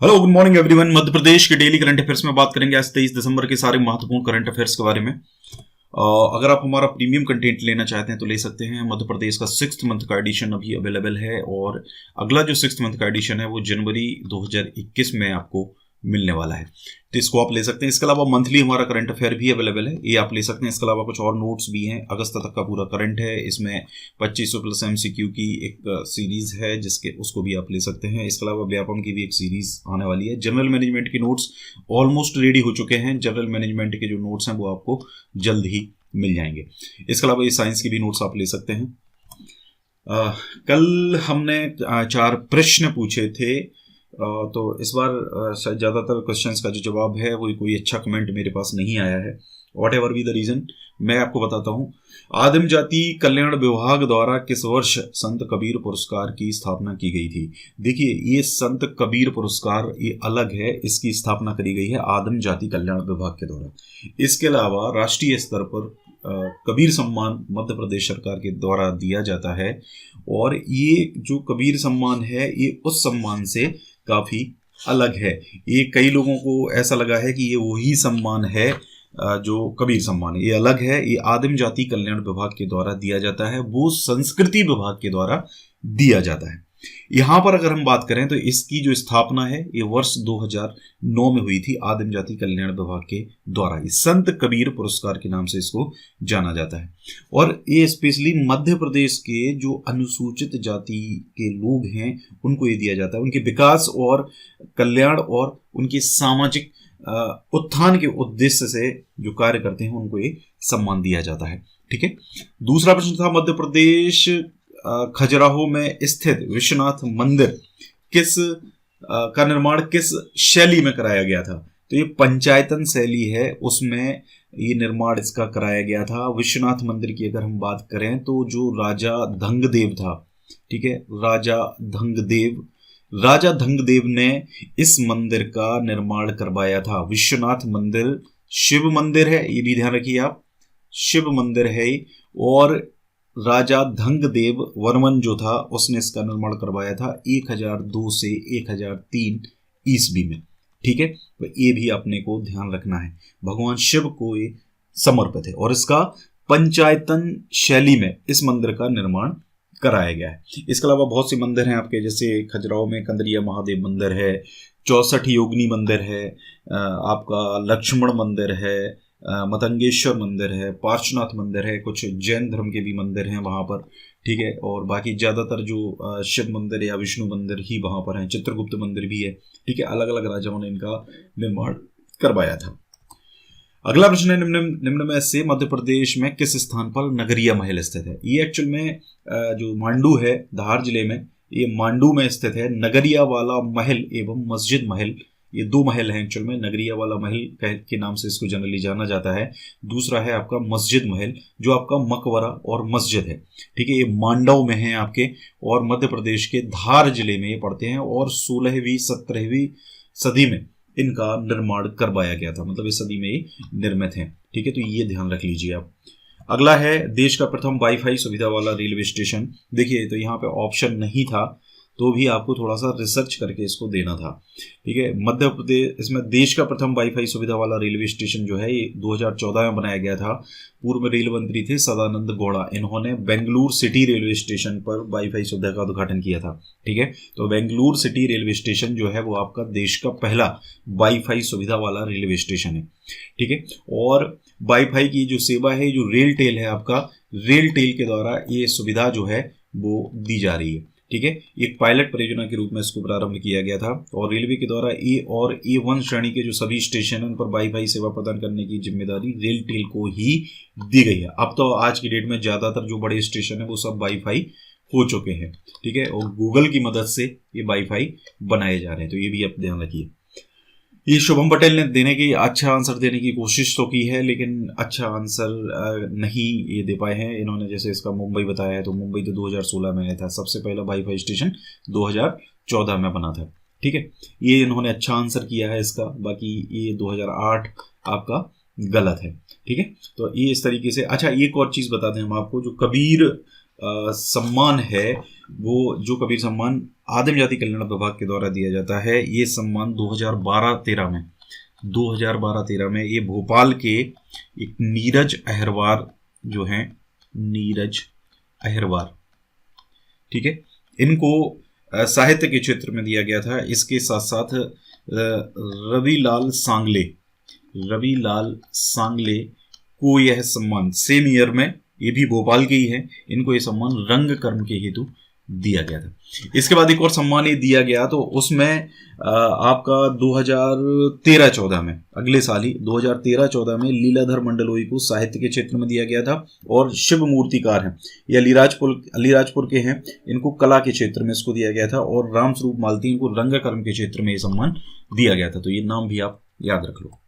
Hello good morning everyone. Madhya Pradesh के daily current affairs में बात करेंगे आज 23 दिसंबर के सारे महत्वपूर्ण करंट अफेयर्स के बारे में। अगर आप हमारा प्रीमियम कंटेंट लेना चाहते हैं तो ले सकते हैं। मध्य प्रदेश का 6th मंथ का एडिशन अभी अवेलेबल है और अगला जो 6th मंथ का एडिशन है वो जनवरी 2021 में आपको मिलने वाला है, तो इसको आप ले सकते हैं। इसके अलावा मंथली हमारा करंट अफेयर भी अवेलेबल है, ये आप ले सकते हैं। इसके अलावा कुछ और नोट्स भी हैं, अगस्त तक का पूरा करंट है, इसमें 2500 प्लस MCQ की एक सीरीज है जिसके उसको भी आप ले सकते हैं। इसके अलावा व्यापम की भी एक सीरीज आने वाली है। जनरल मैनेजमेंट के नोट्स ऑलमोस्ट रेडी हो चुके हैं, जनरल मैनेजमेंट के जो नोट्स हैं वो आपको जल्द ही मिल जाएंगे। इसके अलावा ये साइंस के भी नोट्स आप ले सकते हैं। कल हमने 4 प्रश्न पूछे थे, तो इस बार शायद ज़्यादातर क्वेश्चंस का जो जवाब है वो कोई अच्छा कमेंट मेरे पास नहीं आया है। What ever be the reason, मैं आपको बताता हूँ। आदिम जाति कल्याण विभाग द्वारा किस वर्ष संत कबीर पुरस्कार की स्थापना की गई थी? देखिए, ये संत कबीर पुरस्कार ये अलग है, इसकी स्थापना करी गई है आदिम जाति कल्याण विभाग के द्वारा। इसके अलावा राष्ट्रीय स्तर पर कबीर सम्मान मध्य प्रदेश सरकार के द्वारा दिया जाता है, और ये जो कबीर सम्मान है ये उस सम्मान से काफ़ी अलग है। ये कई लोगों को ऐसा लगा है कि ये वही सम्मान है जो कबीर सम्मान है, ये अलग है। ये आदिम जाति कल्याण विभाग के द्वारा दिया जाता है, वो संस्कृति विभाग के द्वारा दिया जाता है। यहाँ पर अगर हम बात करें तो इसकी जो स्थापना है ये वर्ष 2009 में हुई थी आदिम जाति कल्याण विभाग के द्वारा। इस संत कबीर पुरस्कार के नाम से इसको जाना जाता है, और ये स्पेशली मध्य प्रदेश के जो अनुसूचित जाति के लोग हैं उनको ये दिया जाता है। उनके विकास और कल्याण और उनके सामाजिक उत्थान के उद्देश्य से जो कार्य करते हैं उनको ये सम्मान दिया जाता है। ठीक है। दूसरा प्रश्न था, मध्य प्रदेश खजुराहो में स्थित विश्वनाथ मंदिर का निर्माण किस शैली में कराया गया था? तो ये पंचायतन शैली है, उसमें ये निर्माण इसका कराया गया था। विश्वनाथ मंदिर की अगर हम बात करें तो जो राजा धंगदेव था, ठीक है, राजा धंगदेव ने इस मंदिर का निर्माण करवाया था। विश्वनाथ मंदिर शिव मंदिर है, ये भी ध्यान रखिए आप, शिव मंदिर है, और राजा धंगदेव वर्मन जो था उसने इसका निर्माण करवाया था 1002 से 1003 ईस्वी में। ठीक है, तो ये भी अपने को ध्यान रखना है। भगवान शिव को ये समर्पित है और इसका पंचायतन शैली में इस मंदिर का निर्माण कराया गया है। इसके अलावा बहुत से मंदिर हैं आपके, जैसे खजुराहो में कंदरिया महादेव मंदिर है, 64 योगिनी मंदिर है, आपका लक्ष्मण मंदिर है, मतंगेश्वर मंदिर है, पार्श्वनाथ मंदिर है, कुछ जैन धर्म के भी मंदिर हैं वहाँ पर। ठीक है, और बाकी ज़्यादातर जो शिव मंदिर या विष्णु मंदिर ही वहाँ पर हैं। चित्रगुप्त मंदिर भी है। ठीक है, अलग अलग राजाओं ने इनका निर्माण करवाया था। अगला प्रश्न है, निम्न में से मध्य प्रदेश में किस स्थान पर नगरिया महल स्थित है? ये एक्चुअल में जो मांडू है धार जिले में, ये मांडू में स्थित है। नगरिया वाला महल एवं मस्जिद महल, ये 2 महल हैं एक्चुअल में। नगरिया वाला महल के नाम से इसको जनरली जाना जाता है। दूसरा है आपका मस्जिद महल, जो आपका मकबरा और मस्जिद है। ठीक है, ये मांडव में है आपके, और मध्य प्रदेश के धार जिले में ये पड़ते हैं, और 16वीं 17वीं सदी में इनका निर्माण करवाया गया था, मतलब इस सदी में ये निर्मित हैं। ठीक है, तो ये ध्यान रख लीजिए आप। अगला है, देश का प्रथम वाईफाई सुविधा वाला रेलवे स्टेशन। देखिए, तो यहाँ पे ऑप्शन नहीं था, तो भी आपको थोड़ा सा रिसर्च करके इसको देना था। ठीक है, मध्य प्रदेश, इसमें देश का प्रथम वाईफाई सुविधा वाला रेलवे स्टेशन जो है ये 2014 में बनाया गया था। पूर्व रेल मंत्री थे सदानंद गौड़ा, इन्होंने बेंगलुरु सिटी रेलवे स्टेशन पर वाईफाई सुविधा का उद्घाटन किया था। ठीक है, तो बेंगलुरु सिटी रेलवे स्टेशन जो है वो आपका देश का पहला वाईफाई सुविधा वाला रेलवे स्टेशन है। ठीक है, और वाईफाई की जो सेवा है, जो रेल टेल है आपका, रेल टेल के द्वारा ये सुविधा जो है वो दी जा रही है। ठीक है, एक पायलट परियोजना के रूप में इसको प्रारंभ किया गया था, और रेलवे के द्वारा ए और A1 श्रेणी के जो सभी स्टेशन हैं उन पर वाईफाई सेवा प्रदान करने की जिम्मेदारी रेल टेल को ही दी गई है। अब तो आज की डेट में ज़्यादातर जो बड़े स्टेशन है वो सब वाईफाई हो चुके हैं। ठीक है, और गूगल की मदद से ये वाईफाई बनाए जा रहे हैं, तो ये भी आप ध्यान रखिए। ये शुभम पटेल ने अच्छा आंसर देने की कोशिश तो की है, लेकिन अच्छा आंसर नहीं ये दे पाए हैं इन्होंने। जैसे इसका मुंबई बताया है, तो मुंबई तो 2016 में आया था, सबसे पहला वाईफाई स्टेशन 2014 में बना था। ठीक है, ये इन्होंने अच्छा आंसर किया है इसका, बाकी ये 2008 आपका गलत है। ठीक है, तो ये इस तरीके से। अच्छा, एक और चीज़ बता दें हम आपको, जो कबीर सम्मान है, वो जो कबीर सम्मान आदिम जाति कल्याण विभाग के द्वारा दिया जाता है। ये सम्मान 2012-13 में ये भोपाल के एक नीरज अहिरवार जो हैं, नीरज अहिरवार, ठीक है, इनको साहित्य के क्षेत्र में दिया गया था। इसके साथ साथ रविलाल सांगले को यह सम्मान सेम ईयर में, ये भी भोपाल के ही हैं, इनको ये सम्मान रंग कर्म के हेतु दिया गया था। इसके बाद एक और सम्मान ये दिया गया, तो उसमें आपका 2013-14 में, अगले साल ही 2013-14 में लीलाधर मंडलोई को साहित्य के क्षेत्र में दिया गया था। और शिव मूर्तिकार हैं, ये अलीराजपुर के हैं, इनको कला के क्षेत्र में इसको दिया गया था। और रामस्वरूप मालती, इनको रंग कर्म के क्षेत्र में ये सम्मान दिया गया था। तो ये नाम भी आप याद रख लो।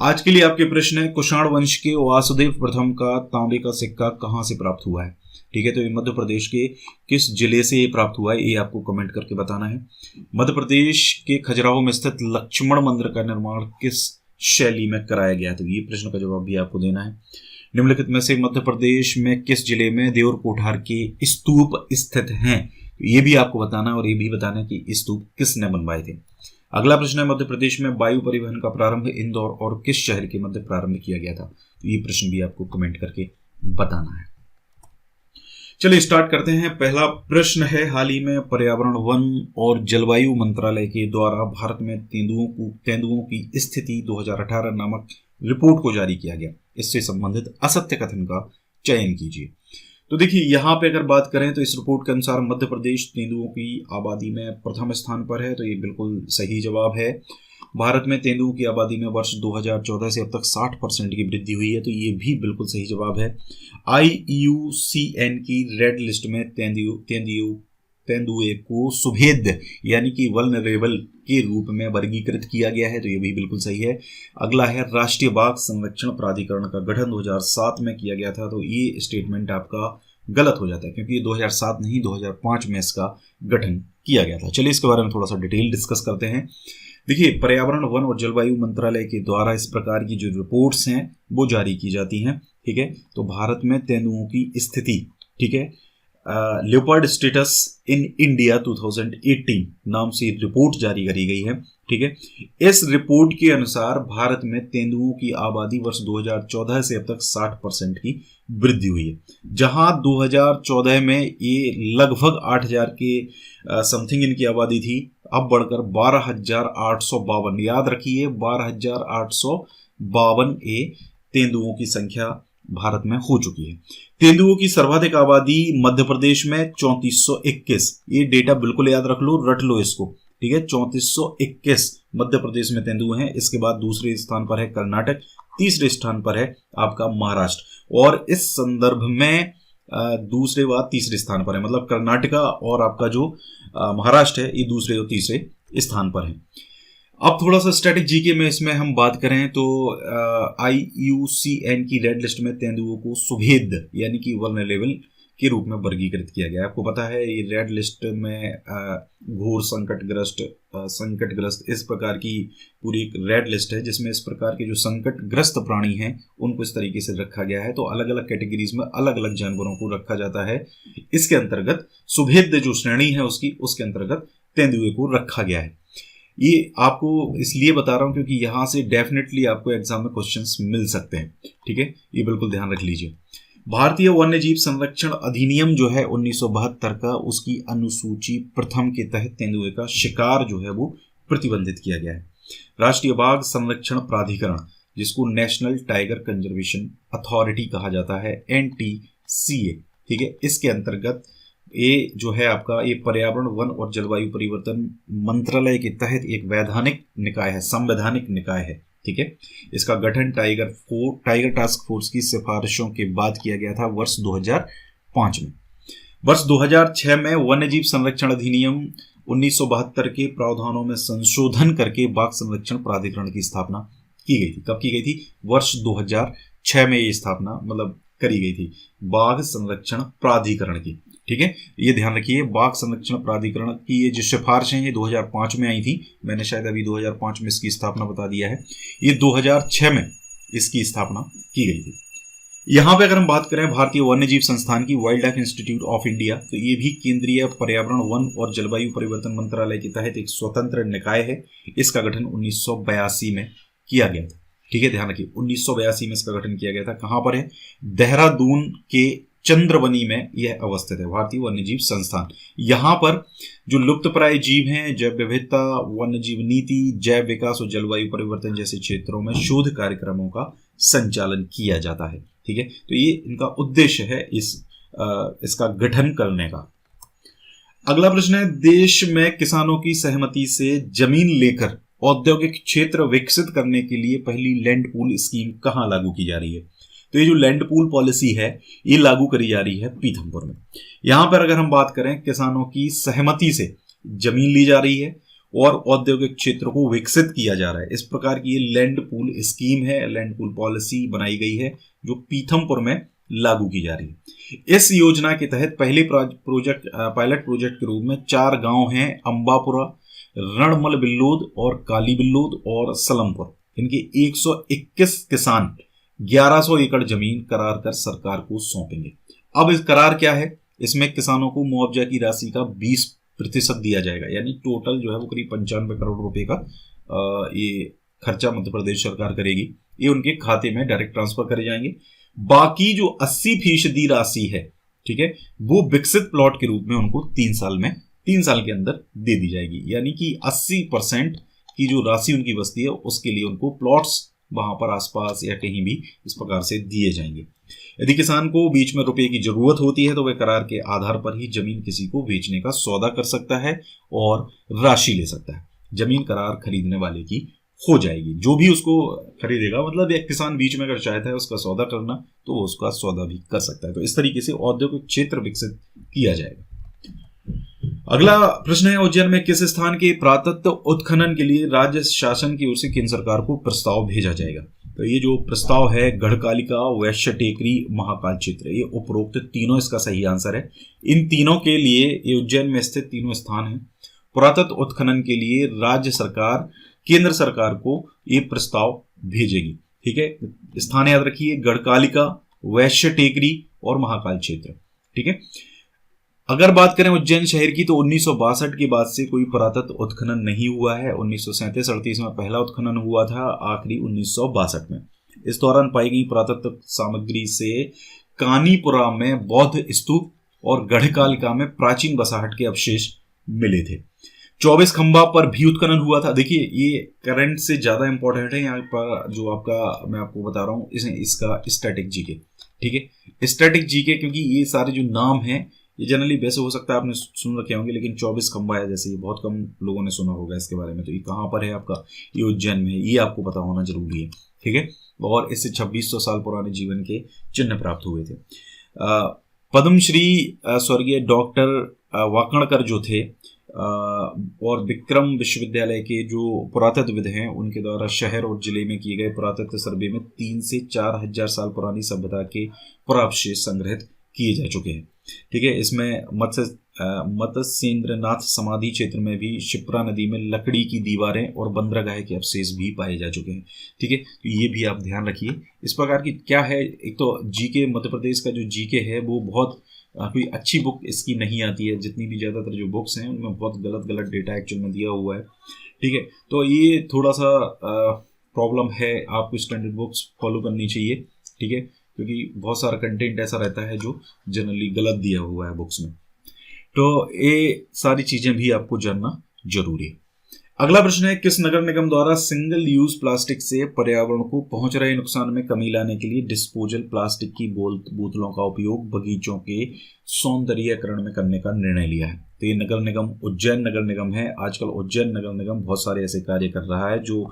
आज के लिए आपके प्रश्न है, कुषाण वंश के वासुदेव प्रथम का तांबे का सिक्का कहाँ से प्राप्त हुआ है? ठीक है, तो ये मध्य प्रदेश के किस जिले से ये प्राप्त हुआ है, ये आपको कमेंट करके बताना है। मध्य प्रदेश के खजुराहो में स्थित लक्ष्मण मंदिर का निर्माण किस शैली में कराया गया? तो ये प्रश्न का जवाब भी आपको देना है। निम्नलिखित में से मध्य प्रदेश में किस जिले में देवर कोठार के स्तूप स्थित हैं? ये भी आपको बताना है और ये भी बताना है कि स्तूप किसने बनवाए थे। अगला प्रश्न है, मध्य प्रदेश में वायु परिवहन का प्रारंभ इंदौर और किस शहर के मध्य प्रारंभ किया गया था? तो ये प्रश्न भी आपको कमेंट करके बताना है। चलिए स्टार्ट करते हैं। पहला प्रश्न है, हाल ही में पर्यावरण, वन और जलवायु मंत्रालय के द्वारा भारत में तेंदुओं की स्थिति 2018 नामक रिपोर्ट को जारी किया गया। इससे संबंधित असत्य कथन का चयन कीजिए। तो देखिए, यहाँ पे अगर बात करें तो इस रिपोर्ट के अनुसार मध्य प्रदेश तेंदुओं की आबादी में प्रथम स्थान पर है। तो ये बिल्कुल सही जवाब है। भारत में तेंदुओं की आबादी में वर्ष 2014 से अब तक 60% की वृद्धि हुई है। तो ये भी बिल्कुल सही जवाब है। IUCN की रेड लिस्ट में तेंदुए को सुभेद्य यानी कि वल्नरेबल के रूप में वर्गीकृत किया गया है। तो ये भी बिल्कुल सही है। अगला है, राष्ट्रीय बाघ संरक्षण प्राधिकरण का गठन 2007 में किया गया था। तो ये स्टेटमेंट आपका गलत हो जाता है, क्योंकि 2007 नहीं 2005 में इसका गठन किया गया था। चलिए इसके बारे में थोड़ा सा डिटेल डिस्कस करते हैं। देखिए, पर्यावरण, वन और जलवायु मंत्रालय के द्वारा इस प्रकार की जो रिपोर्ट्स हैं वो जारी की जाती हैं। ठीक है, तो भारत में तेंदुओं की स्थिति, ठीक है, लेपर्ड स्टेटस इन इंडिया 2018 नाम से रिपोर्ट जारी करी गई है। ठीक है, इस रिपोर्ट के अनुसार भारत में तेंदुओं की आबादी वर्ष 2014 से अब तक 60% की वृद्धि हुई है। जहां 2014 में ये लगभग 8,000 के समथिंग इनकी आबादी थी, अब बढ़कर 12,852, याद रखिए 12,852 तेंदुओं की संख्या भारत में हो चुकी है। तेंदुओं की सर्वाधिक आबादी मध्य प्रदेश में 3421, ये डेटा बिल्कुल याद रख लो, रट लो इसको। ठीक है, 3421 मध्य प्रदेश में तेंदुए हैं। इसके बाद दूसरे स्थान पर है कर्नाटक, तीसरे स्थान पर है आपका महाराष्ट्र। और इस संदर्भ में दूसरे व तीसरे स्थान पर है, मतलब कर्नाटका और आपका जो महाराष्ट्र है ये दूसरे और तीसरे स्थान पर है। अब थोड़ा सा स्टैटिक जीके में इसमें हम बात करें तो IUCN की रेड लिस्ट में तेंदुओं को सुभेद्य यानी कि वल्नरेबल के रूप में वर्गीकृत किया गया है। आपको पता है ये रेड लिस्ट में घोर संकटग्रस्त इस प्रकार की पूरी एक रेड लिस्ट है, जिसमें इस प्रकार के जो संकटग्रस्त प्राणी हैं उनको इस तरीके से रखा गया है। तो अलग अलग कैटेगरीज में अलग अलग जानवरों को रखा जाता है। इसके अंतर्गत सुभेद्य जो श्रेणी है उसके अंतर्गत तेंदुए को रखा गया है। ये आपको इसलिए बता रहा हूं क्योंकि यहां से डेफिनेटली आपको एग्जाम में क्वेश्चंस मिल सकते हैं। ठीक है, ये बिल्कुल ध्यान रख लीजिए। भारतीय वन्यजीव संरक्षण अधिनियम जो है 1972 का, उसकी अनुसूची प्रथम के तहत तेंदुए का शिकार जो है वो प्रतिबंधित किया गया है। राष्ट्रीय बाघ संरक्षण प्राधिकरण, जिसको नेशनल टाइगर कंजर्वेशन अथॉरिटी कहा जाता है, NTCA, ठीक है, इसके अंतर्गत ये जो है आपका ये पर्यावरण, वन और जलवायु परिवर्तन मंत्रालय के तहत एक वैधानिक निकाय है, संवैधानिक निकाय है। ठीक है, इसका गठन टाइगर टास्क फोर्स की सिफारिशों के बाद किया गया था वर्ष 2005 में। वर्ष 2006 में वन्यजीव संरक्षण अधिनियम 1972 के प्रावधानों में संशोधन करके बाघ संरक्षण प्राधिकरण की स्थापना की गई थी। कब की गई थी? वर्ष 2006 में ये स्थापना मतलब करी गई थी बाघ संरक्षण प्राधिकरण की। ठीक है, ये ध्यान रखिए, बाघ संरक्षण प्राधिकरण की ये जो सिफारिशें ये 2005 में आई थी। मैंने शायद अभी 2005 में इसकी स्थापना बता दिया है। ये 2006 में इसकी स्थापना की गई थी। यहाँ पे अगर हम बात करें भारतीय वन्यजीव संस्थान की, wild life institute of India, तो ये भी केंद्रीय पर्यावरण, वन और जलवायु परिवर्तन मंत्रालय के तहत एक स्वतंत्र निकाय है। इसका गठन 1982 में किया गया था। ठीक है, ध्यान रखिए 1982 में इसका गठन किया गया था। कहाँ पर है? देहरादून के चंद्रवनी में यह अवस्थित है, भारतीय वन्यजीव संस्थान। यहाँ पर जो लुप्तप्राय जीव हैं, जैव विविधता, वन्यजीव नीति, जैव विकास और जलवायु परिवर्तन जैसे क्षेत्रों में शोध कार्यक्रमों का संचालन किया जाता है। ठीक है, तो ये इनका उद्देश्य है इसका गठन करने का। अगला प्रश्न है, देश में किसानों की सहमति से जमीन लेकर औद्योगिक क्षेत्र विकसित करने के लिए पहली लैंड पूल स्कीम कहाँ लागू की जा रही है? तो ये जो लैंड पूल पॉलिसी है ये लागू करी जा रही है पीथमपुर में। यहां पर अगर हम बात करें, किसानों की सहमति से जमीन ली जा रही है और औद्योगिक क्षेत्र को विकसित किया जा रहा है। इस प्रकार की ये लैंड पूल स्कीम है, लैंड पूल पॉलिसी बनाई गई है जो पीथमपुर में लागू की जा रही है। इस योजना के तहत पहले पायलट प्रोजेक्ट के रूप में 4 गांव हैं, अंबापुरा, रणमल बिल्लोद और काली बिल्लोद और सलमपुर। इनके 121 किसान 1100 एकड़ जमीन करार कर सरकार को सौंपेंगे। अब इस करार क्या है? इसमें किसानों को मुआवजा की राशि का 20% दिया जाएगा, यानी टोटल जो है वो करीब 95 करोड़ रुपए का ये खर्चा मध्य प्रदेश सरकार करेगी। ये उनके खाते में डायरेक्ट ट्रांसफर करे जाएंगे। बाकी जो 80% राशि है, ठीक है, वो विकसित प्लॉट के रूप में उनको 3 साल के अंदर दे दी जाएगी। यानी कि 80% की जो राशि उनकी बचती है उसके लिए उनको प्लॉट्स वहां पर आसपास या कहीं भी इस प्रकार से दिए जाएंगे। यदि किसान को बीच में रुपए की जरूरत होती है तो वह करार के आधार पर ही जमीन किसी को बेचने का सौदा कर सकता है और राशि ले सकता है। जमीन करार खरीदने वाले की हो जाएगी, जो भी उसको खरीदेगा, मतलब एक किसान बीच में अगर चाहता है उसका सौदा करना तो वो उसका सौदा भी कर सकता है। तो इस तरीके से औद्योगिक क्षेत्र विकसित किया जाएगा। अगला प्रश्न है, उज्जैन में किस स्थान के पुरातत्व उत्खनन के लिए राज्य शासन की ओर से केंद्र सरकार को प्रस्ताव भेजा जाएगा? तो ये जो प्रस्ताव है, गढ़कालिका, वैश्य टेकरी, महाकाल क्षेत्र, ये उपरोक्त तीनों इसका सही आंसर है। इन तीनों के लिए ये उज्जैन में स्थित तीनों स्थान हैं। पुरातत्व उत्खनन के लिए राज्य सरकार केंद्र सरकार को ये प्रस्ताव भेजेगी। ठीक है, स्थान याद रखिए, गढ़कालिका, वैश्य टेकरी और महाकाल क्षेत्र। ठीक है, अगर बात करें उज्जैन शहर की तो 1962 के बाद से कोई पुरातत्व उत्खनन नहीं हुआ है। 1937-38 में पहला उत्खनन हुआ था, आखिरी 1962 में। इस दौरान पाई गई पुरातत्व सामग्री से कानीपुरा में बौद्ध स्तूप और गढ़कालिका में प्राचीन बसाहट के अवशेष मिले थे। 24 खंबा पर भी उत्खनन हुआ था। देखिए ये करंट से ज्यादा इंपॉर्टेंट है यहाँ पर, जो आपका मैं आपको बता रहा हूँ इसका स्टैटिक जीके। ठीक है, स्टैटिक जीके, क्योंकि ये सारे जो नाम हैं ये जनरली वैसे हो सकता है आपने सुन रखे होंगे, लेकिन 24 खंबा है जैसे, ये बहुत कम लोगों ने सुना होगा इसके बारे में। तो ये कहाँ पर है आपका? ये उज्जैन में है, ये आपको पता होना जरूरी है। ठीक है, और इससे 2600 साल पुराने जीवन के चिन्ह प्राप्त हुए थे। पद्मश्री स्वर्गीय डॉक्टर वाकणकर जो थे और विक्रम विश्वविद्यालय के जो पुरातत्वविद हैं उनके द्वारा शहर और जिले में किए गए पुरातत्व सर्वे में 3 से 4 हजार साल पुरानी सभ्यता के पुरावशेष संग्रहित किए जा चुके हैं। ठीक है, इसमें मत्स्येंद्रनाथ समाधि क्षेत्र में भी शिप्रा नदी में लकड़ी की दीवारें और बंदरगाह के अवशेष भी पाए जा चुके हैं। ठीक है, तो ये भी आप ध्यान रखिए। इस प्रकार की क्या है, एक तो जीके, मध्य प्रदेश का जो जीके है वो बहुत कोई अच्छी बुक इसकी नहीं आती है। जितनी भी ज़्यादातर जो बुक्स हैं उनमें बहुत गलत डेटा एक्चुअल में दिया हुआ है। ठीक है, तो ये थोड़ा सा प्रॉब्लम है, आपको स्टैंडर्ड बुक्स फॉलो करनी चाहिए। ठीक है, क्योंकि बहुत सारा कंटेंट ऐसा रहता है जो जनरली गलत दिया हुआ है बुक्स में। तो ये सारी चीज़ें भी आपको जानना जरूरी है। अगला प्रश्न है, किस नगर निगम द्वारा सिंगल यूज प्लास्टिक से पर्यावरण को पहुंच रहे नुकसान में कमी लाने के लिए डिस्पोजल प्लास्टिक की बोतलों का उपयोग बगीचों के सौंदर्यीकरण में करने का निर्णय लिया है? तो ये नगर निगम उज्जैन नगर निगम है। आजकल उज्जैन नगर निगम बहुत सारे ऐसे कार्य कर रहा है जो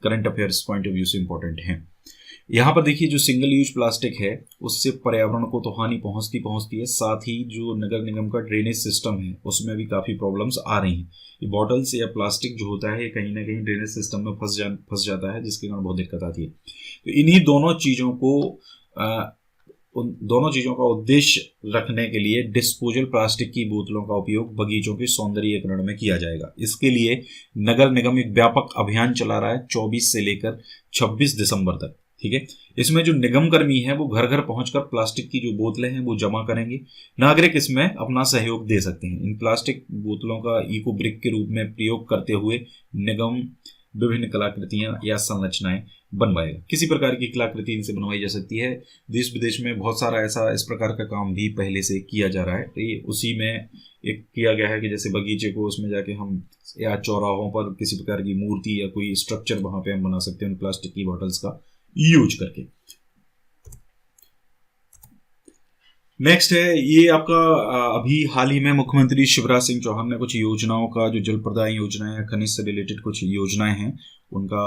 current affairs point of view से इंपॉर्टेंट हैं। यहाँ पर देखिए, जो सिंगल यूज प्लास्टिक है उससे पर्यावरण को तो हानि पहुंचती है, साथ ही जो नगर निगम का ड्रेनेज सिस्टम है उसमें भी काफ़ी प्रॉब्लम्स आ रही हैं। ये बॉटल्स या प्लास्टिक जो होता है कहीं ना कहीं ड्रेनेज सिस्टम में फंस जाता है, जिसके कारण बहुत दिक्कत आती है। तो इन्हीं दोनों चीज़ों का उद्देश्य रखने के लिए डिस्पोजल प्लास्टिक की बोतलों का उपयोग बगीचों के सौंदर्यीकरण में किया जाएगा। इसके लिए नगर निगम एक व्यापक अभियान चला रहा है 24 से लेकर 26 दिसंबर तक। ठीक है। इसमें जो निगम कर्मी है वो घर घर पहुंचकर प्लास्टिक की जो बोतलें हैं वो जमा करेंगे। नागरिक इसमें अपना सहयोग दे सकते हैं। इन प्लास्टिक बोतलों का इको ब्रिक के रूप में प्रयोग करते हुए निगम विभिन्न कलाकृतियां या संरचनाएं बनवाएगा। किसी प्रकार की कलाकृति इनसे बनवाई जा सकती है। देश विदेश में बहुत सारा ऐसा इस प्रकार का काम भी पहले से किया जा रहा है। तो ये उसी में एक किया गया है कि जैसे बगीचे को उसमें जाके हम या चौराहों पर किसी प्रकार की मूर्ति या कोई स्ट्रक्चर वहां पे हम बना सकते हैं उन प्लास्टिक की बॉटल्स का यूज करके। नेक्स्ट है ये आपका अभी हाल ही में मुख्यमंत्री शिवराज सिंह चौहान ने कुछ योजनाओं का, जो जल प्रदाय योजनाएं हैं, खनिज से रिलेटेड कुछ योजनाएं हैं, उनका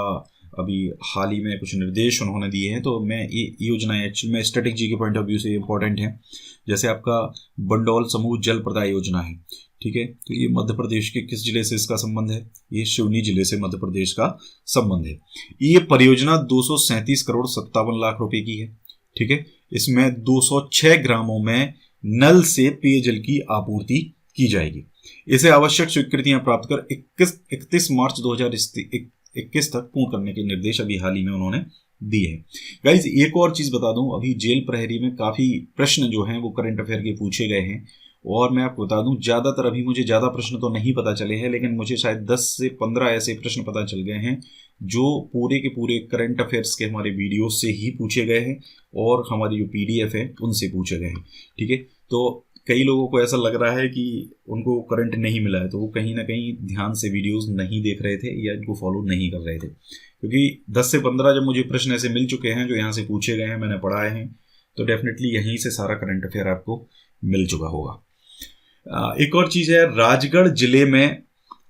अभी हाल ही में कुछ निर्देश उन्होंने दिए हैं। तो मैं ये योजनाएं एक्चुअली में स्ट्रेटेजी के पॉइंट ऑफ व्यू से इंपॉर्टेंट है। जैसे आपका बंडौल समूह जल प्रदाय योजना है, ठीक है। तो ये मध्य प्रदेश के किस जिले से इसका संबंध है? ये सिवनी जिले से मध्य प्रदेश का संबंध है। ये परियोजना 237 करोड़ 57 लाख रुपए की है, ठीक है। इसमें 206 ग्रामों में नल से पेयजल की आपूर्ति की जाएगी। इसे आवश्यक स्वीकृतियां प्राप्त कर 31 मार्च 2021 तक पूर्ण करने के निर्देश अभी हाल ही में उन्होंने दिए हैं। गाइज एक और चीज बता दूं, अभी जेल प्रहरी में काफी प्रश्न जो हैं वो करंट अफेयर के पूछे गए हैं। और मैं आपको बता दूं, ज्यादातर अभी मुझे ज्यादा प्रश्न तो नहीं पता चले हैं, लेकिन मुझे शायद 10 से 15 ऐसे प्रश्न पता चल गए हैं जो पूरे के पूरे करंट अफेयर्स के हमारे वीडियो से ही पूछे गए हैं और हमारी जो PDF है उनसे पूछे गए हैं, ठीक है। तो कई लोगों को ऐसा लग रहा है कि उनको करंट नहीं मिला है, तो वो कहीं ना कहीं ध्यान से वीडियोस नहीं देख रहे थे या इनको फॉलो नहीं कर रहे थे, क्योंकि 10 से 15 जब मुझे प्रश्न ऐसे मिल चुके हैं जो यहाँ से पूछे गए हैं, मैंने पढ़ाए हैं, तो डेफिनेटली यहीं से सारा करंट अफेयर आपको मिल चुका होगा। एक और चीज है, राजगढ़ जिले में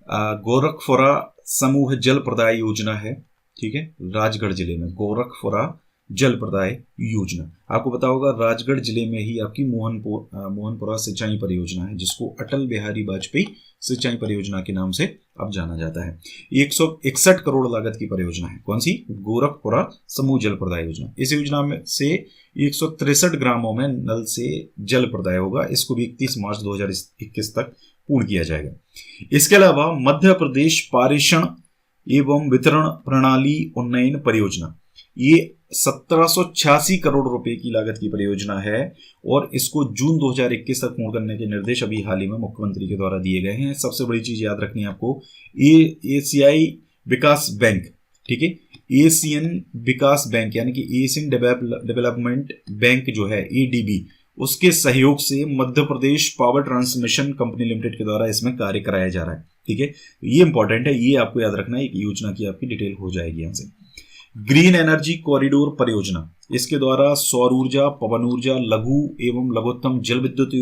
गोरखपुरा समूह जल प्रदाय योजना है, ठीक है। राजगढ़ जिले में गोरखपुरा जल प्रदाय योजना, आपको पता होगा राजगढ़ जिले में ही आपकी मोहनपुरा सिंचाई परियोजना है, जिसको अटल बिहारी वाजपेयी सिंचाई परियोजना के नाम से अब जाना जाता है। 161 करोड़ लागत की परियोजना है। कौन सी? गोरखपुरा समूह जल प्रदाय योजना। इस योजना में से 163 ग्रामों में नल से जल प्रदाय होगा। इसको भी 31 मार्च 2021 तक पूर्ण किया जाएगा। इसके अलावा मध्य प्रदेश पारेषण एवं वितरण प्रणाली उन्नयन परियोजना, ये 1786 करोड़ रुपए की लागत की परियोजना है और इसको जून 2021 तक पूर्ण करने के निर्देश अभी हाल ही में मुख्यमंत्री के द्वारा दिए गए हैं। सबसे बड़ी चीज याद रखनी है आपको, एशियाई विकास बैंक, ठीक है, एशियन विकास बैंक यानी कि एशियन डेवलपमेंट बैंक जो है ADB, उसके सहयोग से Madhya Pradesh power transmission company limited के द्वारा इसमें कार्य कराया जा रहा है, ठीक है। ये इंपॉर्टेंट है, ये आपको याद रखना है। एक योजना की आपकी डिटेल हो जाएगी यहाँ से। ग्रीन एनर्जी कॉरिडोर परियोजना, इसके द्वारा सौर ऊर्जा, पवन ऊर्जा, लघु एवं लघुत्तम जल विद्युत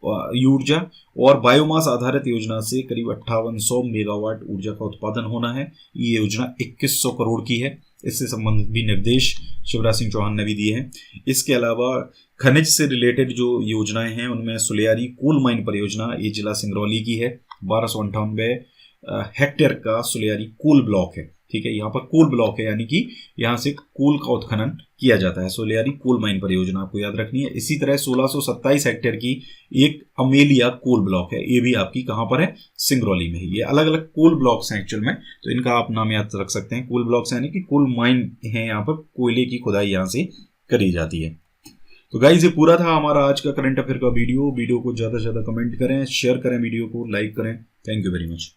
ऊर्जा और बायोमास आधारित योजना से करीब 5800 मेगावाट ऊर्जा का उत्पादन होना है। ये योजना 2100 करोड़ की है। इससे संबंधित भी निर्देश शिवराज सिंह चौहान ने भी दिए हैं। इसके अलावा खनिज से रिलेटेड जो योजनाएं हैं उनमें सुलियारी कोल माइन परियोजना, ये जिला सिंगरौली की है। 1298 हेक्टेयर का सुलियारी कोल ब्लॉक है, ठीक है। यहाँ पर कोल ब्लॉक है यानी कि यहाँ से कोल का उत्खनन किया जाता है। सोलियारी कोल माइन परियोजना आपको याद रखनी है। इसी तरह 1627 हेक्टेयर की एक अमेलिया कोल ब्लॉक है, ये भी आपकी कहाँ पर है? सिंगरौली में ही। ये अलग अलग कोल ब्लॉक्स हैं एक्चुअल में, तो इनका आप नाम याद रख सकते हैं। कोल ब्लॉक्स यानी कि कोल माइन है, यहाँ पर कोयले की खुदाई यहाँ से करी जाती है। तो गाइस ये पूरा था हमारा आज का करंट अफेयर का वीडियो को ज़्यादा से ज़्यादा कमेंट करें, शेयर करें, वीडियो को लाइक करें। Thank you very much.